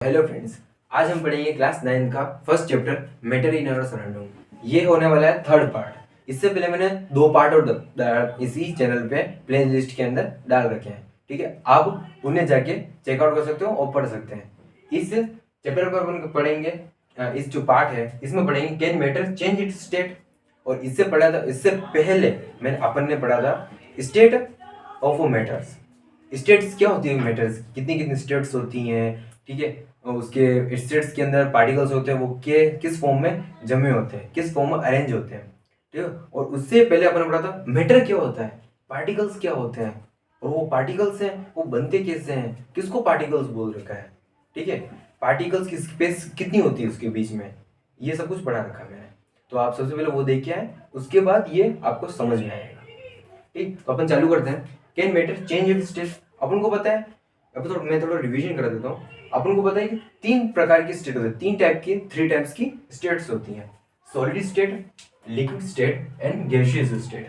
Hello friends, आज हम पढ़ेंगे क्लास 9 का first chapter matter in our surrounding. ये होने वाला है थर्ड पार्ट। इससे पहले मैंने 2 पार्ट और इसी चैनल पे प्ले लिस्ट के अंदर डाल रखे हैं। ठीक है, आप उन्हें जाके चेकआउट कर सकते हो और पढ़ सकते हैं। इस चैप्टर पर अपन पढ़ेंगे, इस जो पार्ट है इसमें पढ़ेंगे can matter change its state. और इससे पढ़ा था, इससे पहले अपन ने पढ़ा था स्टेट ऑफ मैटर्स। स्टेट्स क्या होती है, मैटर्स कितनी कितनी स्टेट्स होती हैं। ठीक है, और उसके स्टेट्स के अंदर पार्टिकल्स होते हैं, वो के किस फॉर्म में जमे होते हैं, किस फॉर्म में अरेंज होते हैं। ठीक है, और उससे पहले अपन ने पढ़ा था मैटर क्या होता है, पार्टिकल्स क्या होते हैं, और वो पार्टिकल्स हैं वो बनते कैसे हैं, किसको पार्टिकल्स बोल रखा है। ठीक है, पार्टिकल्स की स्पेस कितनी होती है उसके बीच में, ये सब कुछ पढ़ा रखा है मैंने। तो आप सबसे पहले वो देख के आए, उसके बाद ये आपको समझ में आएगा। ठीक, तो अपन चालू करते हैं। Can matter change its state. अपन को पता है, अब तो मैं थोड़ा रिवीजन कर देता हूँ। अपन को पता है कि 3 प्रकार की स्टेट होती है, 3 टाइप्स की स्टेट्स होती हैं। Solid state, liquid state and gaseous state.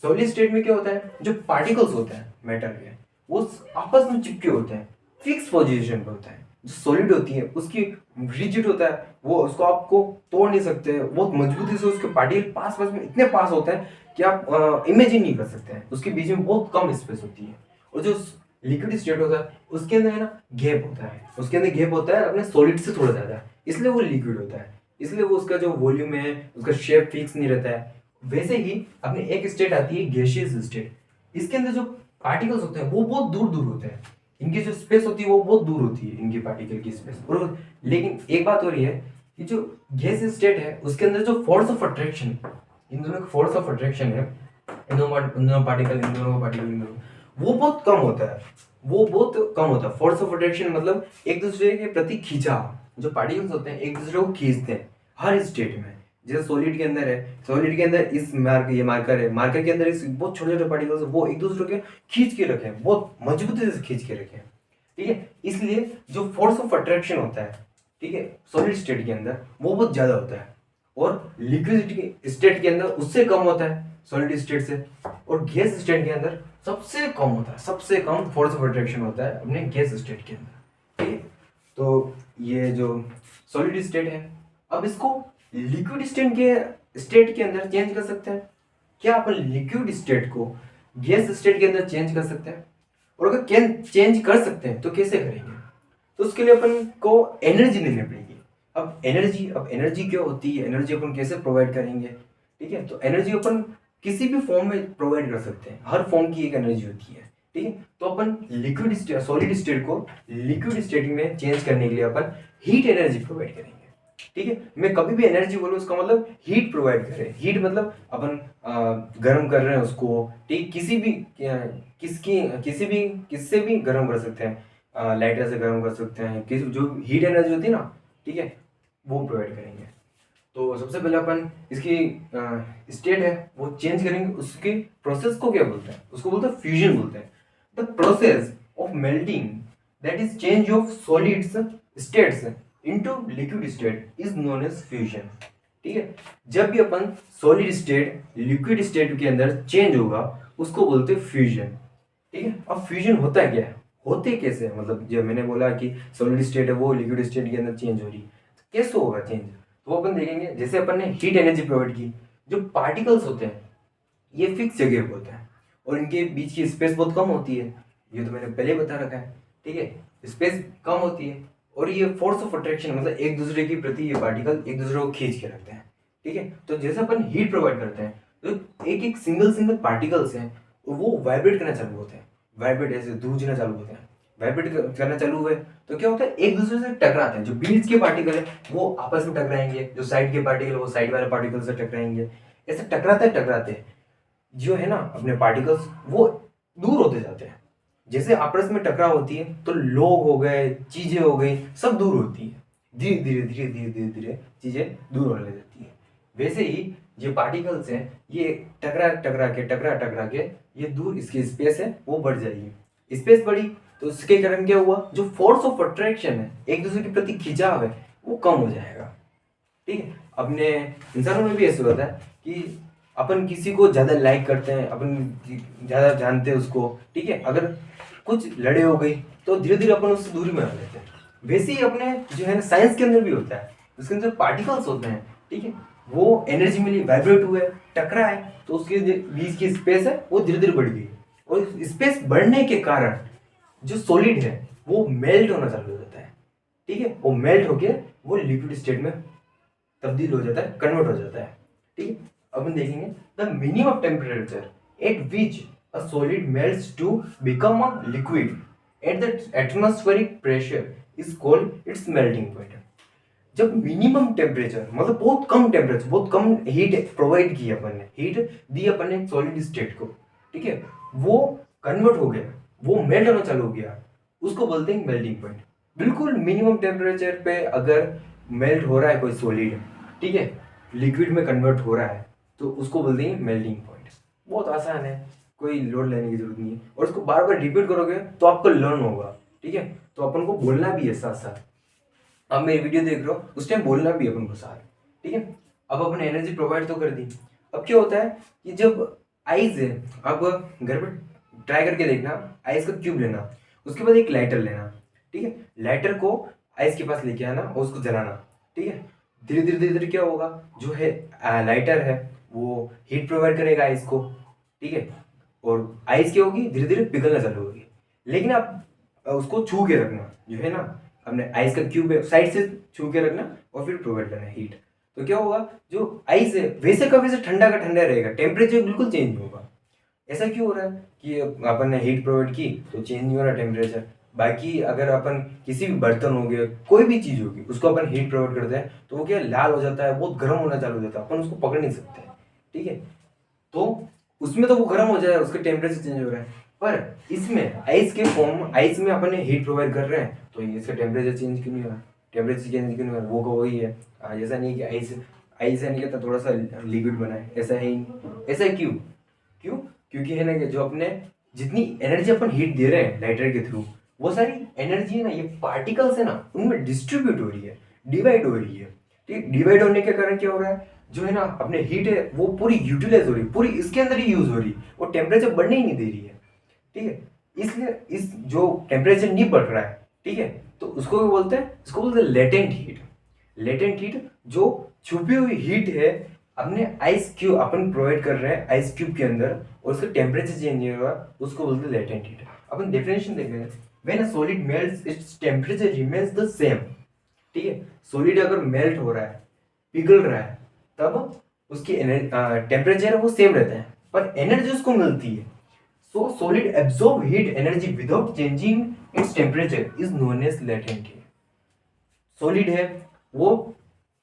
Solid state में क्या होता है, जो पार्टिकल्स होते हैं मैटर के, वो आपस में चिपके होते हैं, फिक्स पोजीशन पे होता है। जो सॉलिड होती है उसकी रिजिड होता है, वो उसको आपको तोड़ नहीं सकते, बहुत मजबूती से उसके पार्टिकल पास पास में इतने पास होते हैं कि आप इमेजिन नहीं कर सकते हैं। उसके बीच में बहुत कम स्पेस होती है। और जो लिक्विड स्टेट होता है उसके अंदर है ना गैप होता है, उसके अंदर गैप होता है अपने सॉलिड से थोड़ा ज़्यादा, इसलिए वो लिक्विड होता है। इसलिए वो उसका जो वॉल्यूम है, उसका शेप फिक्स नहीं रहता है। वैसे ही अपने एक स्टेट आती है गैसियस स्टेट। इसके अंदर जो पार्टिकल्स होते हैं वो बहुत दूर दूर होते हैं, इनकी जो स्पेस होती है वो बहुत दूर होती है, इनकी पार्टिकल की स्पेस। और लेकिन एक बात हो रही है कि जो गैस स्टेट है उसके अंदर जो फोर्स ऑफ अट्रैक्शन, इन दोनों का फोर्स ऑफ अट्रैक्शन है, इन दोनों पार्टिकल, इन दोनों पार्टिकल, इन दोनों, वो बहुत कम होता है। वो बहुत कम होता है। फोर्स ऑफ अट्रैक्शन मतलब एक दूसरे के प्रति खिंचाव, जो पार्टिकल्स होते हैं एक दूसरे को खींचते हैं हर स्टेट में। जैसे सॉलिड के अंदर है, सॉलिड के अंदर इस ये मार्कर है, मार्कर के अंदर इस बहुत छोटे छोटे पार्टिकल्स वो एक दूसरे के खींच के रखे हैं, बहुत मजबूती से खींच के रखे हैं। ठीक है, इसलिए जो फोर्स ऑफ अट्रैक्शन होता है, ठीक है, सॉलिड स्टेट के अंदर वो बहुत ज्यादा होता है, और लिक्विड स्टेट के अंदर उससे कम होता है सॉलिड स्टेट से। और गैस स्टेट के अंदर सबसे कम होता है, सबसे कम फोर्स ऑफ अट्रैक्शन होता है अपने गैस स्टेट के अंदर। ठीक है, तो ये जो सॉलिड स्टेट है, अब इसको लिक्विड स्टेट के अंदर चेंज कर सकते हैं। क्या अपन लिक्विड स्टेट को गैस स्टेट के अंदर चेंज कर सकते हैं? और अगर कैन चेंज कर सकते हैं तो कैसे करेंगे? तो उसके लिए अपन को एनर्जी लेनी पड़ेगी। अब एनर्जी क्या होती है, एनर्जी अपन कैसे प्रोवाइड करेंगे? ठीक है, तो एनर्जी अपन किसी भी फॉर्म में प्रोवाइड कर सकते हैं, हर फॉर्म की एक एनर्जी होती है। ठीक है, तो अपन लिक्विड स्टेट, सॉलिड स्टेट को लिक्विड स्टेट में चेंज करने के लिए अपन हीट एनर्जी प्रोवाइड करेंगे। ठीक है, मैं कभी भी एनर्जी बोलूँ उसका मतलब हीट प्रोवाइड करें। हीट मतलब अपन गर्म कर रहे हैं उसको। ठीक, किससे भी गर्म कर सकते हैं, लाइटर से गर्म कर सकते हैं, किस जो हीट एनर्जी होती है ना, ठीक है, वो प्रोवाइड करेंगे। तो सबसे पहले अपन इसकी स्टेट है वो चेंज करेंगे। उसके प्रोसेस को क्या बोलते हैं? उसको बोलते हैं फ्यूजन बोलते हैं। The process of melting that is change of solids states into liquid state is known as fusion. ठीक है, जब भी अपन सॉलिड स्टेट लिक्विड स्टेट के अंदर चेंज होगा उसको बोलते हैं फ्यूजन। ठीक है, अब फ्यूजन होता है क्या है, होते कैसे, मतलब जब मैंने बोला कि सॉलिड स्टेट है वो लिक्विड स्टेट के अंदर चेंज हो रही है, तो कैसे होगा चेंज? तो वो अपन देखेंगे। जैसे अपन ने हीट एनर्जी प्रोवाइड की, जो पार्टिकल्स होते हैं ये फिक्स जगह पे होते हैं और इनके बीच की स्पेस बहुत कम होती है, ये तो मैंने पहले बता रखा है। ठीक है, स्पेस कम होती है और ये फोर्स ऑफ अट्रैक्शन मतलब एक दूसरे के प्रति ये पार्टिकल एक दूसरे को खींच के रखते हैं। ठीक है, तो जैसे अपन हीट प्रोवाइड करते हैं तो एक एक सिंगल पार्टिकल्स हैं वो वाइब्रेट करना चालू होते हैं, वाइब्रेट ऐसे धूजना चालू होते हैं। वाइब्रेट करना चालू हुए तो क्या होता है, एक दूसरे से टकराते हैं। जो बीच के पार्टिकल है वो आपस में टकराएंगे, जो साइड के पार्टिकल वो साइड वाले पार्टिकल से टकराएंगे। ऐसे टकराते टकराते जो है ना अपने पार्टिकल्स वो दूर होते जाते हैं। जैसे आपस में टकराव होती है तो लोग हो गए, चीजें हो गई, सब दूर होती है। धीरे धीरे धीरे धीरे धीरे धीरे चीजें दूर होने लगती है। वैसे ही जो पार्टिकल्स हैं ये टकरा के ये दूर, इसकी स्पेस है वो बढ़ जाएगी। स्पेस बढ़ी तो उसके कारण क्या हुआ, जो फोर्स ऑफ अट्रैक्शन है एक दूसरे के प्रति खिंचाव है वो कम हो जाएगा। ठीक है, अपने इंसानों में भी ऐसा होता है कि अपन किसी को ज्यादा लाइक करते हैं, अपन ज्यादा जानते हैं उसको। ठीक है, अगर कुछ लड़े हो गई तो धीरे धीरे अपन उससे दूरी बना लेते हैं। वैसे ही अपने जो है ना साइंस के अंदर भी होता है, उसके अंदर पार्टिकल्स होते हैं, ठीक है, वो एनर्जी मिली, वाइब्रेट हुए, टकराए, तो उसके बीच की स्पेस है वो धीरे धीरे बढ़ गई, और स्पेस बढ़ने के कारण जो सॉलिड है वो मेल्ट होना चालू हो जाता है, ठीक है, वो मेल्ट होके वो लिक्विड स्टेट में तब्दील हो जाता है, कन्वर्ट हो जाता है, ठीक है। अब हम देखेंगे the minimum temperature at which a solid melts to become a liquid at the atmospheric pressure is called its melting point. जब मिनिमम टेम्परेचर मतलब बहुत कम टेम्परेचर, बहुत कम हीट प्रोवाइड की अपन ने, हीट दी अपन ने सॉलिड स्टेट को, ठीक है, वो कन्वर्ट हो गया, वो मेल्ट होना चालू हो गया, उसको बोलते हैं मेल्टिंग पॉइंट। बिल्कुल मिनिमम टेम्परेचर पे अगर मेल्ट हो रहा है कोई सॉलिड, ठीक है, लिक्विड में कन्वर्ट हो रहा है, तो उसको बोलते हैं मेल्टिंग पॉइंट। बहुत आसान है, कोई लोड लेने की जरूरत नहीं है, और उसको बार बार रिपीट करोगे तो आपको लर्न होगा, ठीक है। तो अपन को बोलना भी है साथ साथ, अब मेरी वीडियो देख रहे हो उस टाइम बोलना भी है अपन को साथ, ठीक है। अब अपन एनर्जी प्रोवाइड तो कर दी, अब क्या होता है कि जब आइस है, अब घर पर ट्राई करके देखना, आइस का क्यूब लेना, उसके बाद एक लाइटर लेना, ठीक है, लाइटर को आइस के पास लेके आना और उसको जलाना, ठीक है। धीरे धीरे क्या होगा, जो है लाइटर है वो हीट प्रोवाइड करेगा आइस को, ठीक है, और आइस क्या होगी, धीरे धीरे पिघलना चालू होगी। लेकिन आप उसको छू के रखना, जो है ना, हमने आइस का क्यूब है साइड से छू के रखना और फिर प्रोवाइड करना हीट, तो क्या होगा, जो आइस है वैसे का वैसे ठंडा का ठंडा रहेगा, टेम्परेचर बिल्कुल चेंज नहीं होगा। ऐसा क्यों हो रहा है कि अपन ने हीट प्रोवाइड की तो चेंज नहीं हो रहा टेम्परेचर। बाकी अगर अपन किसी भी बर्तन हो गए, कोई भी चीज़ होगी, उसको अपन हीट प्रोवाइड करते हैं तो वो क्या लाल हो जाता है, बहुत गर्म होना चालू हो जाता है, अपन उसको पकड़ नहीं सकते, ठीक है। तो उसमें तो वो गर्म हो जाए, उसका टेम्परेचर चेंज हो रहा है, पर इसमें आइस के फॉर्म, आइस में अपन हीट प्रोवाइड कर रहे हैं तो इसका टेम्परेचर चेंज क्यों नहीं हो रहा, टेम्परेचर चेंज क्यों नहीं हो रहा, वो का वही है। ऐसा नहीं कि आइस आइस है नहीं कहता थोड़ा सा लिक्विड बना है, ऐसा है ही नहीं। ऐसा क्यों, क्यों, क्योंकि है ना कि जो अपने जितनी एनर्जी अपन हीट दे रहे हैं लाइटर के थ्रू, वो सारी एनर्जी है ना, ये पार्टिकल्स है ना, उनमें डिस्ट्रीब्यूट हो रही है, डिवाइड हो रही है, ठीक। डिवाइड होने के कारण क्या हो रहा है, जो है ना अपने हीट है वो पूरी यूटिलाइज हो रही है, पूरी इसके अंदर ही यूज हो रही है, वो टेम्परेचर बढ़ने ही नहीं दे रही है, ठीक है। इसलिए इस जो टेम्परेचर नहीं बढ़ रहा है, ठीक है, तो उसको भी बोलते हैं, इसको बोलते हैं लेटेंट हीट। लेटेंट हीट जो छुपी हुई हीट है, अपने आइस क्यूब अपन प्रोवाइड कर रहे हैं आइस क्यूब के अंदर, और उसका टेम्परेचर चेंज नहीं होगा, उसको बोलते हैं लेटेंट हीट। अपन डेफिनेशन देख रहे हैं, when a solid melts its temperature remains the same, ठीक है। सॉलिड अगर मेल्ट हो रहा है, पिघल रहा है, तब उसकी टेम्परेचर है वो सेम रहता है, पर एनर्जी उसको मिलती है। So solid absorb heat energy without changing its temperature is known as latent heat. Solid है वो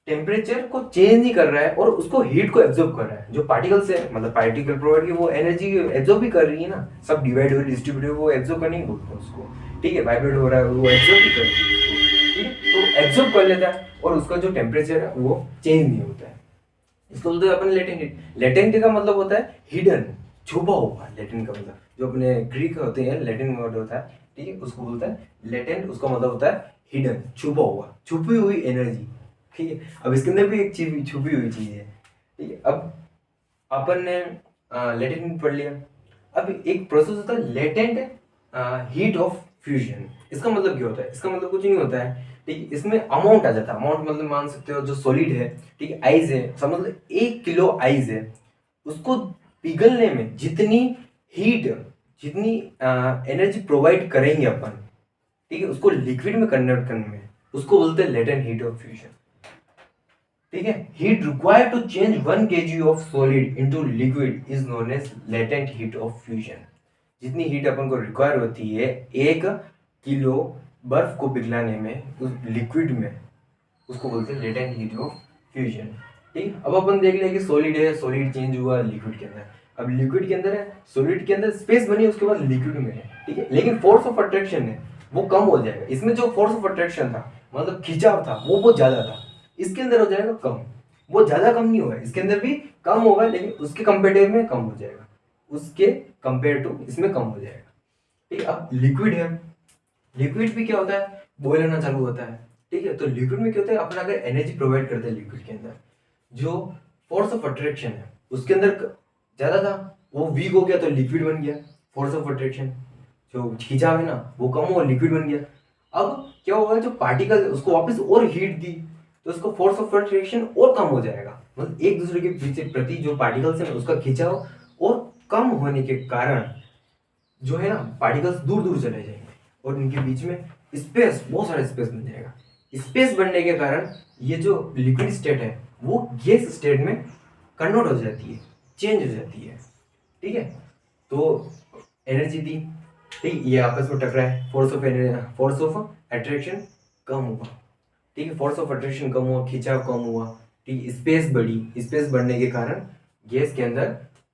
टेम्परेचर को चेंज नहीं कर रहा है और उसको हीट को एब्जॉर्ब कर रहा है, जो पार्टिकल्स है मतलब पार्टिकल प्रोवाइड की वो एनर्जी एब्जॉर्ब भी कर रही है ना, सब डिवाइड हो रही है, डिस्ट्रीब्यूट हो, वो एब्जॉर्ब करने ही बोलते हैं उसको, ठीक है। वाइब्रेट हो रहा है वो एब्जॉर्ब भी कर रही है उसको, ठीक है, तो एब्जॉर्ब कर लेता है और उसका जो टेम्परेचर है वो चेंज नहीं होता है। इसको बोलते हैं अपन लेटेंट हीट। लेटेंट का मतलब होता है हिडन, छुपा हुआ। लेटेंट का मतलब जो अपने ग्रीक होते हैं लेटिन वर्ड होता है, ठीक है, उसको बोलता है लेटेंट, उसका मतलब होता है हिडन, छुपा हुआ, छुपी हुई एनर्जी, ठीक है। अब इसके अंदर भी एक चीज छुपी हुई चीज है, ठीक है। अब अपन ने लेटेंट पढ़ लिया, अब एक प्रोसेस होता है लेटेंट हीट ऑफ फ्यूजन। इसका मतलब क्या होता है, इसका मतलब कुछ नहीं होता है, ठीक है। इसमें अमाउंट आ जाता है, अमाउंट मतलब मान सकते हो जो सॉलिड है, ठीक है, आइस है, समझ लो 1 किलो आइस है, उसको पिघलने में जितनी हीट, जितनी एनर्जी प्रोवाइड करेंगे अपन, ठीक है, उसको लिक्विड में कन्वर्ट करने में, उसको बोलते हैं लेटेंट हीट ऑफ फ्यूजन, ठीक है। Heat required to change 1 kg of solid into liquid is known as latent heat of fusion. जितनी हीट अपन को रिक्वायर होती है 1 किलो बर्फ को पिघलाने में उस लिक्विड में, उसको बोलते हैं लेटेंट हीट ऑफ फ्यूजन, ठीक। अब अपन देख लिया कि सॉलिड है, सॉलिड चेंज हुआ लिक्विड के अंदर, अब लिक्विड के अंदर है, सॉलिड के अंदर स्पेस बनी, उसके बाद लिक्विड में है, ठीक है। लेकिन फोर्स ऑफ अट्रैक्शन है वो कम हो जाएगा, इसमें जो फोर्स ऑफ अट्रैक्शन था मतलब खिंचाव था वो बहुत ज्यादा था, इसके अंदर हो जाएगा कम। वो ज्यादा कम नहीं होगा, इसके अंदर भी कम होगा, लेकिन उसके कंपेरेटिव में कम हो जाएगा, उसके कंपेयर टू इसमें कम हो जाएगा, ठीक है। अब लिक्विड है, लिक्विड भी क्या होता है, बॉयल होना चालू होता है, ठीक है। तो लिक्विड में क्या होता है, अपन अगर एनर्जी प्रोवाइड करते हैं लिक्विड के अंदर, जो फोर्स ऑफ अट्रैक्शन है उसके अंदर ज्यादा था, वो वीक हो गया तो लिक्विड बन गया। फोर्स ऑफ अट्रैक्शन जो खिंचाव है ना वो कम हुआ, लिक्विड बन गया। अब क्या होगा, जो पार्टिकल उसको वापस और हीट दी तो उसको फोर्स ऑफ अट्रैक्शन और कम हो जाएगा, मतलब एक दूसरे के पीछे प्रति जो पार्टिकल्स है उसका खिंचाव और कम होने के कारण जो है ना पार्टिकल्स दूर दूर चले जाएंगे और इनके बीच में स्पेस, बहुत सारा स्पेस बन जाएगा। स्पेस बनने के कारण ये जो लिक्विड स्टेट है वो गैस स्टेट में कन्वर्ट हो जाती है, चेंज हो जाती है। ठीक है, तो एनर्जी दी, ठीक, ये आपस में टकराए, फोर्स ऑफ अट्रैक्शन कम हुआ। ठीक है, फोर्स ऑफ अट्रैक्शन कम हुआ, खिंचाव कम हुआ। ठीक, स्पेस बढ़ी, स्पेस बढ़ने के कारण गैस के अंदर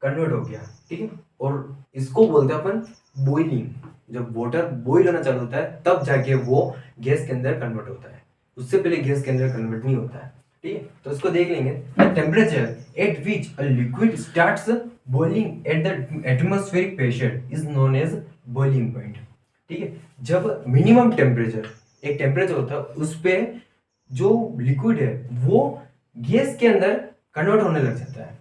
कन्वर्ट हो गया। ठीक है, और इसको बोलते हैं अपन बॉइलिंग। जब वाटर बॉइल होना चालू होता है तब जाके वो गैस के अंदर कन्वर्ट होता है, उससे पहले गैस के अंदर कन्वर्ट नहीं होता है। ठीक है, तो इसको देख लेंगे। Temperature at which a liquid starts boiling at the atmospheric pressure is known as boiling point. ठीक है, जब मिनिमम टेम्परेचर, एक टेम्परेचर होता है उस पे जो लिक्विड है वो गैस के अंदर कन्वर्ट होने लग जाता है,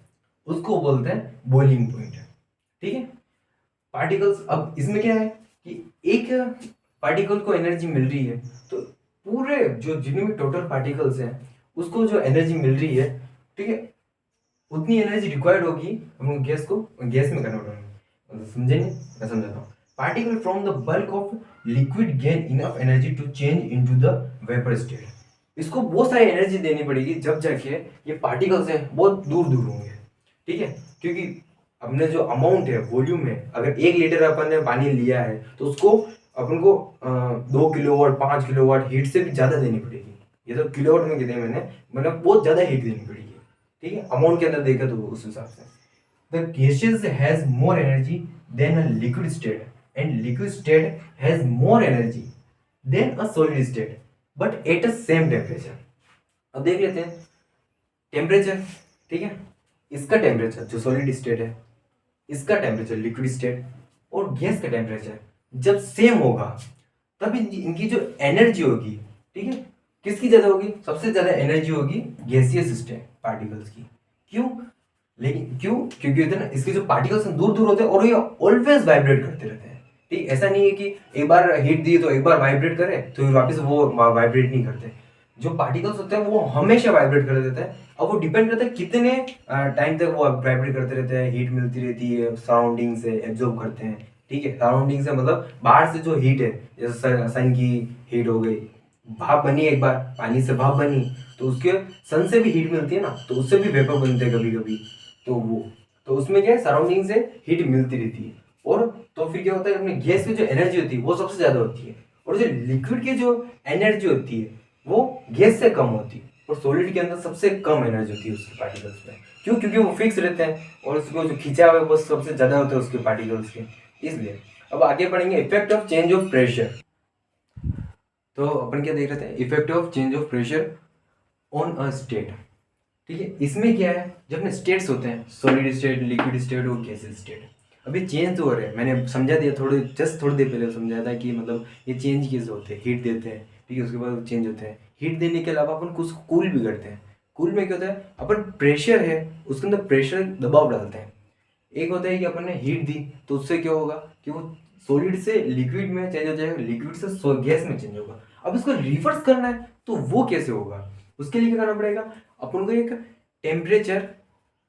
उसको बोलते हैं बॉइलिंग पॉइंट। ठीक है, पार्टिकल्स, अब इसमें क्या है कि एक पार्टिकल को एनर्जी मिल रही है तो पूरे जो जितने भी टोटल पार्टिकल्स हैं उसको जो एनर्जी मिल रही है, ठीक है, उतनी एनर्जी रिक्वायर्ड होगी हम गैस को गैस में कन्वर्ट होने में। समझेंगे, मैं समझाता हूँ। Particle from the bulk of liquid gain enough energy to change into the vapour state. इसको बहुत सारी एनर्जी देनी पड़ेगी जब जाके ये पार्टिकल्स हैं बहुत दूर दूर होंगे। ठीक है, क्योंकि हमने जो अमाउंट है, वॉल्यूम है, अगर 1 लीटर अपन ने पानी लिया है तो उसको अपन को 2 किलोवाट 5 किलोवाट हीट से भी ज़्यादा देनी पड़ेगी। ये तो किलोवाट में कितने मैंने, मतलब बहुत ज़्यादा हीट देनी पड़ेगी। ठीक है, अमाउंट के अंदर देखा तो उस हिसाब से the gaseous has more energy than a liquid state and liquid state has more energy than a solid state but at a same temperature। अब देख लेते हैं टेम्परेचर। ठीक है, इसका टेम्परेचर जो सॉलिड स्टेट है, इसका टेम्परेचर लिक्विड स्टेट और गैस का टेम्परेचर जब सेम होगा तब इनकी जो एनर्जी होगी, ठीक है, किसकी ज्यादा होगी? सबसे ज्यादा एनर्जी होगी गैसियस स्टेट पार्टिकल्स की। क्यों? लेकिन क्यों? क्योंकि इधर इसके जो पार्टिकल्स दूर दूर होते हैं और ये ऑलवेज वाइब्रेट करते रहते हैं। ठीक, ऐसा नहीं है कि एक बार हीट दी तो एक बार वाइब्रेट करे तो वापस वो वाइब्रेट नहीं करते। जो पार्टिकल्स होते हैं वो हमेशा वाइब्रेट कर देते हैं। अब वो डिपेंड करता है कितने टाइम तक वो वाइब्रेट करते रहते हैं, हीट मिलती रहती है, सराउंडिंग से एब्जॉर्ब करते हैं। ठीक है, सराउंडिंग से मतलब बाहर से जो हीट है, जैसे सन की हीट हो गई, भाप बनी, एक बार पानी से भाप बनी तो उसके सन से भी हीट मिलती है ना, तो उससे भी वेपर बनते हैं कभी कभी। तो वो, तो उसमें क्या है, सराउंडिंग से हीट मिलती रहती है। और तो फिर क्या होता है, अपने गैस की जो एनर्जी होती है वो सबसे ज्यादा होती है और जो लिक्विड की जो एनर्जी होती है वो गैस से कम होती है और सॉलिड के अंदर सबसे कम एनर्जी होती है उसके पार्टिकल्स में। क्यों? क्योंकि वो फिक्स रहते हैं और उसको जो खिंचाव है वो सबसे ज्यादा होता है उसके पार्टिकल्स के, इसलिए। अब आगे पढ़ेंगे effect of change of pressure. तो अपन क्या देख रहे थे, effect of change of pressure on a state. ठीक है, इसमें क्या है, जब अपने स्टेट्स होते हैं, सॉलिड स्टेट, लिक्विड स्टेट और गैसियस स्टेट, अभी चेंज तो हो रहे हैं। मैंने समझा दिया, थोड़ी देर पहले समझाया था कि मतलब ये चेंज कैसे होते हैं। हीट देते हैं, ठीक है, उसके बाद चेंज होते हैं। हीट देने के अलावा अपन कुछ कूल भी करते हैं। कूल में क्या होता है, अपन प्रेशर है उसके अंदर प्रेशर दबाव डालते हैं। एक होता है कि अपन ने हीट दी तो उससे क्या होगा कि वो सॉलिड से लिक्विड में चेंज हो जाएगा, लिक्विड से गैस में चेंज होगा। अब इसको रिवर्स करना है तो वो कैसे होगा, उसके लिए क्या करना पड़ेगा, अपन को एक टेम्परेचर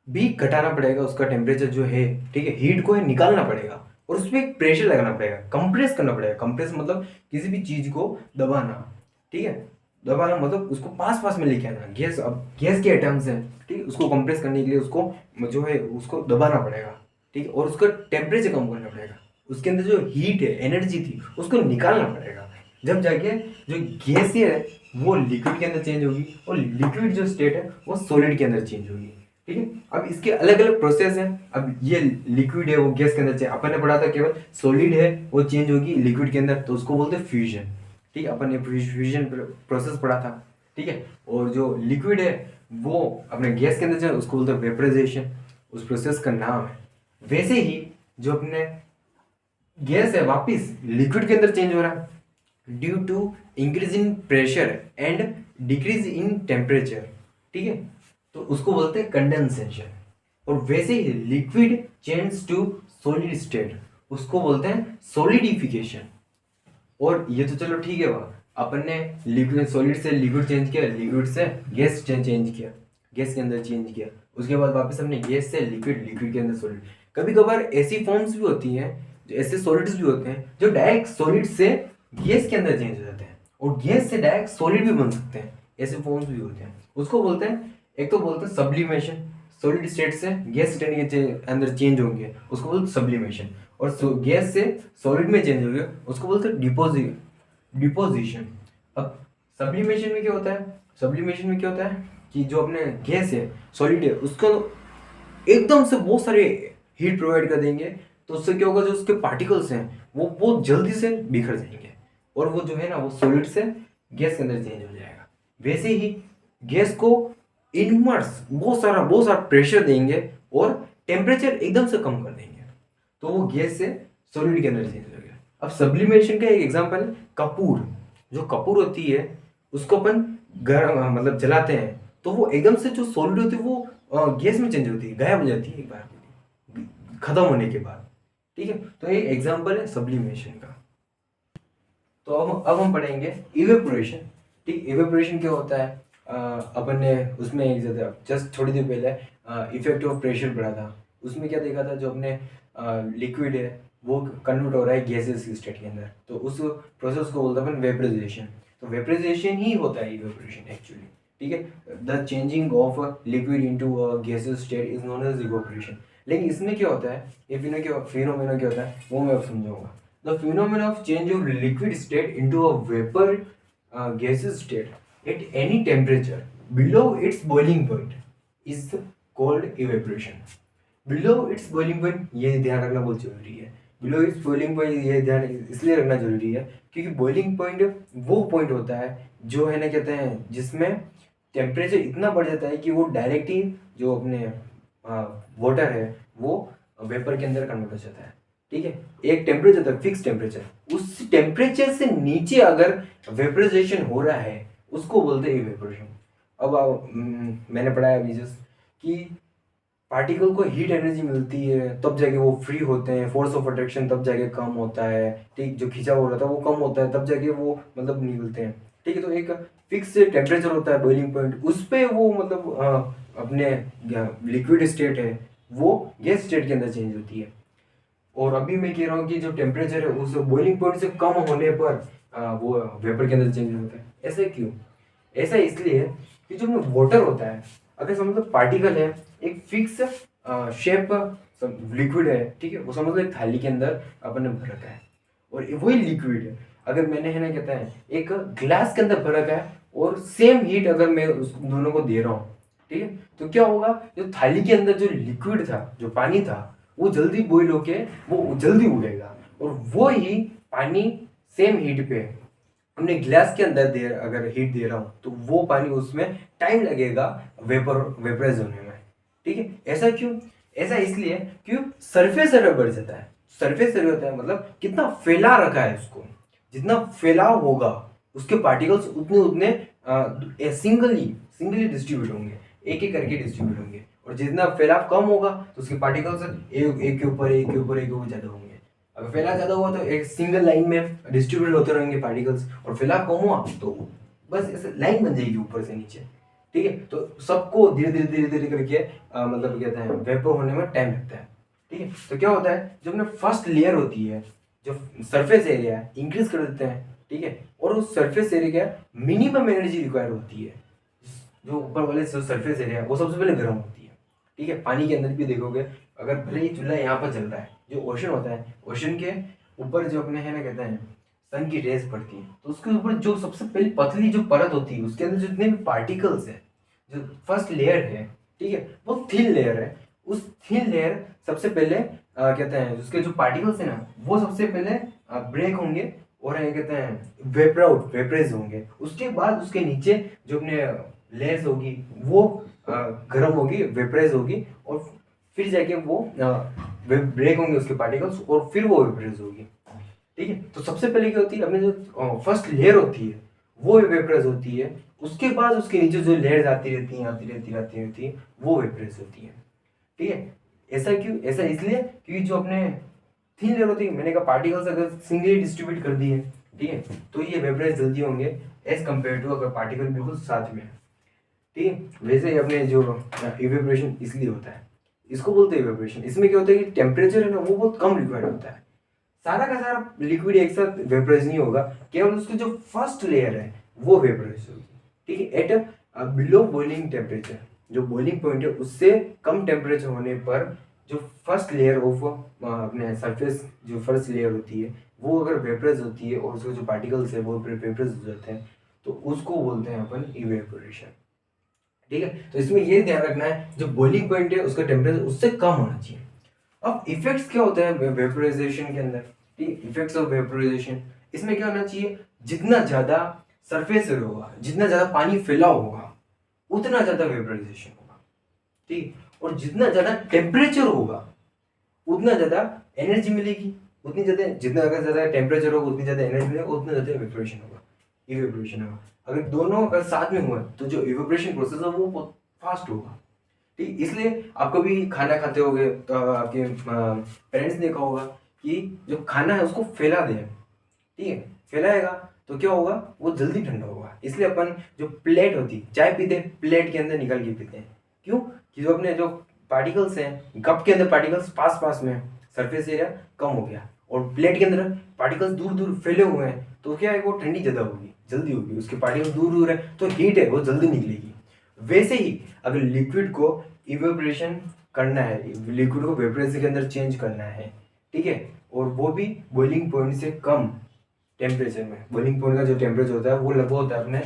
भी घटाना पड़ेगा, उसका टेम्परेचर जो है, ठीक है, हीट को है निकालना पड़ेगा और उस पर एक प्रेशर लगाना पड़ेगा, कंप्रेस करना पड़ेगा। कंप्रेस मतलब किसी भी चीज को दबाना। ठीक है, दबाना मतलब उसको पास पास में लेके आना। गैस, अब गैस के एटम्स हैं, ठीक है, उसको कंप्रेस करने के लिए उसको जो है उसको दबाना पड़ेगा। ठीक है, और उसका टेम्परेचर कम करना पड़ेगा, उसके अंदर जो हीट है, एनर्जी थी, उसको निकालना पड़ेगा। जब जाके जो गैस है वो लिक्विड के अंदर चेंज होगी और लिक्विड जो स्टेट है वो सॉलिड के अंदर चेंज होगी। ठीक है, अब इसके अलग अलग प्रोसेस हैं। अब ये लिक्विड है वो गैस के अंदर चेंज, अपन ने पढ़ा था केवल सॉलिड है वो चेंज होगी लिक्विड के अंदर, तो उसको बोलते हैं फ्यूजन। ठीक है, अपन ने फ्यूजन प्रोसेस पढ़ा था। ठीक है, और जो लिक्विड है वो अपने गैस के अंदर चेंज, उसको बोलते हैं वेपराइजेशन, उस प्रोसेस का नाम है। वैसे ही जो अपने गैस है वापिस लिक्विड के अंदर चेंज हो रहा है due to increase in pressure and decrease in temperature. ठीक है, तो उसको बोलते हैं कंडेंसेशन। और वैसे ही liquid change to solid state, उसको बोलते हैं सॉलिडिफिकेशन। और ये तो चलो ठीक है, वह अपन ने लिक्विड सॉलिड से लिक्विड चेंज किया, लिक्विड से गैस चेंज किया, गैस के अंदर चेंज किया, उसके बाद वापस हमने गैस से लिक्विड, लिक्विड के अंदर सॉलिड। कभी कभार ऐसी फॉर्म्स भी होती हैं, जो ऐसे सॉलिड्स भी होते हैं जो डायरेक्ट सॉलिड से गैस के अंदर चेंज हो जाते हैं, और गैस से डायरेक्ट सॉलिड भी बन सकते हैं, ऐसे फॉर्म्स भी होते हैं। उसको बोलते हैं, एक तो बोलते हैं सब्लिमेशन, सॉलिड स्टेट से गैस स्टेट के अंदर चेंज होंगे, उसको बोलते हैं सब्लिमेशन। और गैस से सॉलिड में चेंज होंगे, उसको बोलते हैं डिपोजिशन। अब सब्लिमेशन में क्या होता है, सब्लिमेशन में क्या होता है कि जो अपने गैस है, सॉलिड है, उसको एकदम से बहुत सारे हीट प्रोवाइड कर देंगे, तो उससे क्या होगा, जो उसके पार्टिकल्स हैं वो बहुत जल्दी से बिखर जाएंगे, और वो जो है ना, वो सॉलिड से गैस के अंदर चेंज हो जाएगा। वैसे ही गैस को इनवर्स बहुत सारा प्रेशर देंगे और टेम्परेचर एकदम से कम कर देंगे, तो वो गैस से सॉलिड के अंदर चेंज हो गया। अब सब्लिमेशन का एक एग्जांपल है कपूर। जो कपूर होती है उसको अपन गर्म मतलब जलाते हैं, तो वो एकदम से जो सॉलिड होती है वो गैस में चेंज होती है, गायब हो जाती है एक बार खत्म होने के बाद। ठीक है, तो ये एग्जांपल है सब्लिमेशन का। तो अब हम पढ़ेंगे इवेपोरेशन। ठीक, इवेपोरेशन क्या होता है, अपन ने उसमें एक जस्ट थोड़ी देर पहले इफेक्ट ऑफ प्रेशर पढ़ा था, उसमें क्या देखा था, जो अपने लिक्विड है वो कन्वर्ट हो रहा है गैसेस की स्टेट के अंदर, तो उस प्रोसेस को बोलते हैं अपन वेपराइजेशन। तो वेपराइजेशन ही होता है इवेपोरेशन एक्चुअली। ठीक है, the changing of liquid into a gases state is known as evaporation. लेकिन इसमें क्या होता है, ये फिनोमेना क्या होता है वो मैं अब समझाऊंगा। The phenomena of change of liquid state into a vapour gaseous state at any temperature below its boiling point is called evaporation. Below its boiling point, ये ध्यान रखना बहुत जरूरी है। Below its boiling point ये ध्यान इसलिए रखना जरूरी है क्योंकि boiling point वो पॉइंट होता है जो है ना, कहते हैं जिसमें टेम्परेचर इतना बढ़ जाता है कि वो डायरेक्ट ही जो अपने वाटर है वो वेपर के अंदर कन्वर्ट हो जाता है। ठीक है, एक टेम्परेचर था, फिक्स टेम्परेचर, उस टेम्परेचर से नीचे अगर वेपराइजेशन हो रहा है उसको बोलते हैं इवेपोरेशन। अब मैंने पढ़ा है अभी जस्ट कि पार्टिकल को हीट एनर्जी मिलती है तब जाके वो फ्री होते हैं, फोर्स ऑफ अट्रैक्शन तब जाके कम होता है। ठीक, जो खिंचा हो रहा था वो कम होता है तब जाके वो मतलब निकलते हैं। ठीक है, तो एक फिक्स टेम्परेचर होता है बॉइलिंग पॉइंट, उस पे वो मतलब अपने लिक्विड स्टेट है वो गैस स्टेट के अंदर चेंज होती है। और अभी मैं कह रहा हूँ कि जो टेम्परेचर है उस बॉइलिंग पॉइंट से कम होने पर वो वेपर के अंदर चेंज होता है। ऐसा क्यों? ऐसा इसलिए कि जो वाटर होता है, अगर समझ लो पार्टिकल है, एक फिक्स शेप लिक्विड है, ठीक है, वो समझ लो एक थाली के अंदर अपन ने भर रखा है, और वही लिक्विड है अगर मैंने है ना कहता है एक ग्लास के अंदर भर रखा है, और सेम हीट अगर मैं उस दोनों को दे रहा हूँ, ठीक है, तो क्या होगा, जो थाली के अंदर जो लिक्विड था, जो पानी था, वो जल्दी बॉईल होके वो जल्दी उड़ेगा, और वो ही पानी सेम हीट पे हमने ग्लास के अंदर अगर हीट दे रहा हूँ तो वो पानी उसमें टाइम लगेगा वेपराइज होने में। ठीक है, ऐसा क्यों? ऐसा इसलिए क्यों सरफेस एरिया बढ़ जाता है। सरफेस एरिया होता है मतलब कितना फैला रखा है उसको, जितना फैलाव होगा उसके पार्टिकल्स उतने उतने सिंगली डिस्ट्रीब्यूट होंगे, एक एक करके डिस्ट्रीब्यूट होंगे, और जितना फैलाव कम होगा तो उसके पार्टिकल्स एक के ऊपर एक के ऊपर एक के ऊपर ज्यादा होंगे। अगर फैलाव ज्यादा हुआ तो एक सिंगल लाइन में डिस्ट्रीब्यूट होते रहेंगे पार्टिकल्स, और फैलाव कम हुआ तो बस ऐसे लाइन बन जाएगी ऊपर से नीचे। ठीक है, तो सबको धीरे धीरे करके मतलब कहते हैं वेपर होने में टाइम लगता है। ठीक है, तो क्या होता है, जब अपने फर्स्ट लेयर होती है, जो सरफेस एरिया है, इंक्रीज कर देते हैं। ठीक है, और उस सरफेस एरिया का मिनिमम एनर्जी रिक्वायर होती है, जो ऊपर वाले सरफेस एरिया है वो सबसे पहले गर्म होती है। ठीक है, पानी के अंदर भी देखोगे, अगर भले ही चूल्हा यहाँ पर चल रहा है, जो ओशन होता है, ओशन के ऊपर जो अपने है ना कहते हैं सन की रेज पड़ती है, तो उसके ऊपर जो सबसे पहली पतली जो परत होती है, उसके अंदर जितने भी पार्टिकल्स है, जो फर्स्ट लेयर है, ठीक है, वो थिन लेयर है। उस थिन लेयर सबसे पहले कहते हैं उसके जो पार्टिकल्स है ना, वो सबसे पहले ब्रेक होंगे, और ये कहते हैं वेपराइज होंगे। उसके बाद उसके नीचे जो अपने लेयर्स होगी वो गर्म होगी, वेपराइज होगी, और फिर जाके वो ब्रेक होंगे उसके पार्टिकल्स, और फिर वो वेपराइज होगी। ठीक है, तो सबसे पहले क्या होती है, अपने जो फर्स्ट लेयर होती है वो वेपराइज होती है, उसके बाद उसके नीचे जो लेयर्स आती रहती है वो वेपराइज होती है। ठीक है, ऐसा क्यों? ऐसा इसलिए क्योंकि जो अपने थिन लेयर होती है, मैंने कहा पार्टिकल्स अगर सिंगली डिस्ट्रीब्यूट कर दिए ठीक है। तो ये वेपराइज जल्दी होंगे एज कम्पेयर टू अगर पार्टिकल बिल्कुल साथ में है, ठीक है। वैसे ही अपने जो इवेपोरेशन इसलिए होता है, इसको बोलते हैं इवेपोरेशन। इसमें क्या होता है कि टेम्परेचर है ना वो बहुत कम रिक्वायर्ड होता है, सारा का सारा लिक्विड एक साथ वेपराइज नहीं होगा, केवल उसकी जो फर्स्ट लेयर है वो वेपराइज होगी, ठीक है। एट बिलो बॉइलिंग टेम्परेचर, जो बॉइलिंग पॉइंट है उससे कम टेम्परेचर होने पर जो फर्स्ट लेयर ऑफ अपने सरफेस, जो फर्स्ट लेयर होती है वो अगर वेपराइज होती है और उसके जो पार्टिकल्स है वो वेपराइज हो जाते हैं, तो उसको बोलते हैं अपन इवेपोरेशन, ठीक है। तो इसमें ये ध्यान रखना है जो बॉइलिंग पॉइंट है उसका टेम्परेचर उससे कम होना चाहिए। अब इफेक्ट्स क्या होते हैं वेपोराइजेशन के अंदर, ठीक, इफेक्ट्स ऑफ वेपोराइजेशन, इसमें क्या होना चाहिए, जितना ज्यादा सरफेस होगा, जितना ज्यादा पानी फैला होगा उतना ज्यादा वेपोराइजेशन होगा, ठीक। और जितना ज्यादा टेम्परेचर होगा उतना ज्यादा एनर्जी मिलेगी, उतनी ज्यादा, जितना अगर ज्यादा टेम्परेचर होगा उतनी ज्यादा एनर्जी मिलेगी, उतना ज्यादा इवेपोरेशन होगा, इवेपोरेशन होगा। अगर दोनों अगर साथ में हुआ तो जो इवेपोरेशन प्रोसेस है वो बहुत फास्ट होगा, ठीक। इसलिए आप कभी खाना खाते होगे तो आपके पेरेंट्स ने कहा होगा कि जो खाना है उसको फैला दें, ठीक है, फैलाएगा तो क्या होगा, वो जल्दी ठंडा होगा। इसलिए अपन जो प्लेट होती, चाय पीते हैं प्लेट के अंदर निकाल के पीते हैं, क्यों, कि जो अपने जो पार्टिकल्स हैं कप के अंदर पार्टिकल्स पास पास में, सरफेस एरिया कम हो गया, और प्लेट के अंदर पार्टिकल्स दूर दूर फैले हुए हैं, तो क्या है वो ठंडी ज़्यादा होगी, जल्दी होगी, उसके पार्टिकल्स दूर दूर है तो हीट है वो जल्दी निकलेगी। वैसे ही अगर लिक्विड को इवेपोरेशन करना है, लिक्विड को वेपोराइजर के अंदर चेंज करना है, ठीक है, और वो भी बॉइलिंग पॉइंट से कम टेम्परेचर में, बॉइलिंग पॉइंट का जो टेम्परेचर होता है वो लगभग होता है अपने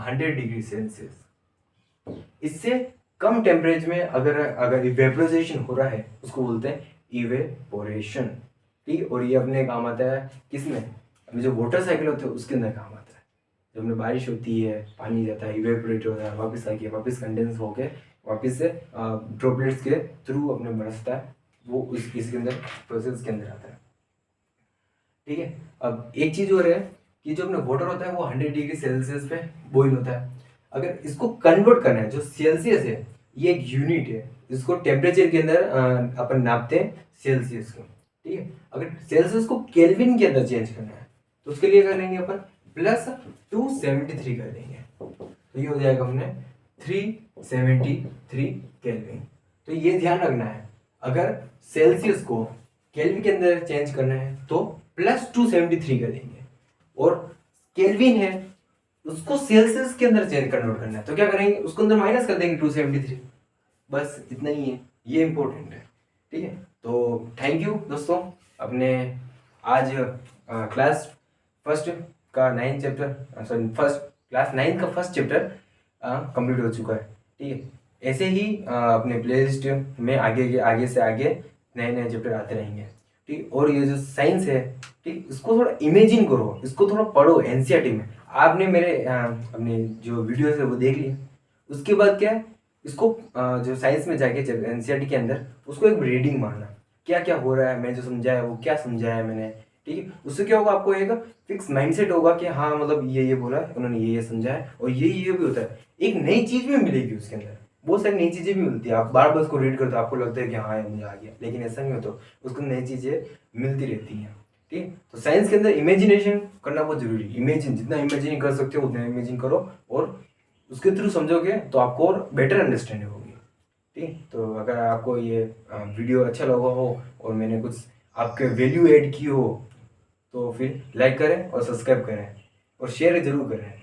100 डिग्री सेल्सियस। इससे कम टेम्परेचर में अगर अगर इवेपोराइजेशन हो रहा है उसको बोलते हैं इवेपोरेशन, ठीक। और ये अपने काम आता है किसमें, अपने जो वाटर साइकिल होते हैं उसके अंदर काम आता है। जब में बारिश होती है पानी जाता है, इवेपोरेट होता है, वापस आके वापस कंडेंस होके वापस से ड्रॉपलेट्स के थ्रू अपने बरसता है, वो इसके अंदर प्रोसेस के अंदर आता है, ठीक है। अब एक चीज और है कि जो अपना वाटर होता है वो 100 डिग्री सेल्सियस पे बॉईल होता है। अगर इसको कन्वर्ट करना है, जो सेल्सियस है ये एक यूनिट है, इसको टेम्परेचर के अंदर अपन नापते हैं सेल्सियस को, ठीक है। अगर सेल्सियस को केल्विन के अंदर चेंज करना है तो उसके लिए करेंगे अपन +273 कर देंगे, तो ये हो जाएगा अपने 373 केल्विन। तो ये ध्यान रखना है, अगर सेल्सियस को केल्विन के अंदर चेंज करना है तो +273 कर देंगे, और केल्विन है उसको सेल्सियस के अंदर चेंज कन्वर्ट करना है तो क्या करेंगे, उसको अंदर माइनस कर देंगे 273, बस इतना ही है, ये इंपॉर्टेंट है, ठीक है। तो थैंक यू दोस्तों, अपने आज क्लास फर्स्ट का 9 चैप्टर, सॉरी फर्स्ट क्लास 9 का फर्स्ट चैप्टर कंप्लीट हो चुका है, ठीक है। ऐसे ही अपने प्लेलिस्ट में आगे से आगे नए नए चैप्टर आते रहेंगे, ठीक। और ये जो साइंस है, ठीक, इसको थोड़ा इमेजिन करो, इसको थोड़ा पढ़ो एनसीईआरटी में। आपने मेरे अपने जो वीडियोस है वो देख लिए, उसके बाद क्या है, इसको जो साइंस में जाके एनसीईआरटी के अंदर उसको एक रीडिंग मारना, क्या क्या हो रहा है, मैं जो समझाया वो क्या समझाया मैंने, ठीक है। उससे क्या होगा, आपको एक फिक्स माइंडसेट होगा कि हाँ मतलब ये बोला है उन्होंने, ये समझाया, और ये भी होता है, एक नई चीज भी मिलेगी उसके अंदर, बहुत सारी नई चीजें भी मिलती है। आप बार बार उसको रीड करते हो आपको लगता है कि हाँ मुझे आ गया, लेकिन ऐसा नहीं होता, उसको नई चीजें मिलती रहती हैं, ठीक। तो साइंस के अंदर इमेजिनेशन करना बहुत जरूरी है, इमेजिन जितना इमेजिन कर सकते हो उतना इमेजिन करो, और उसके थ्रू समझोगे तो आपको और बेटर अंडरस्टैंडिंग होगी, ठीक। तो अगर आपको ये वीडियो अच्छा लगा हो और मैंने कुछ आपके वैल्यू ऐड की हो तो फिर लाइक करें और सब्सक्राइब करें और शेयर जरूर करें।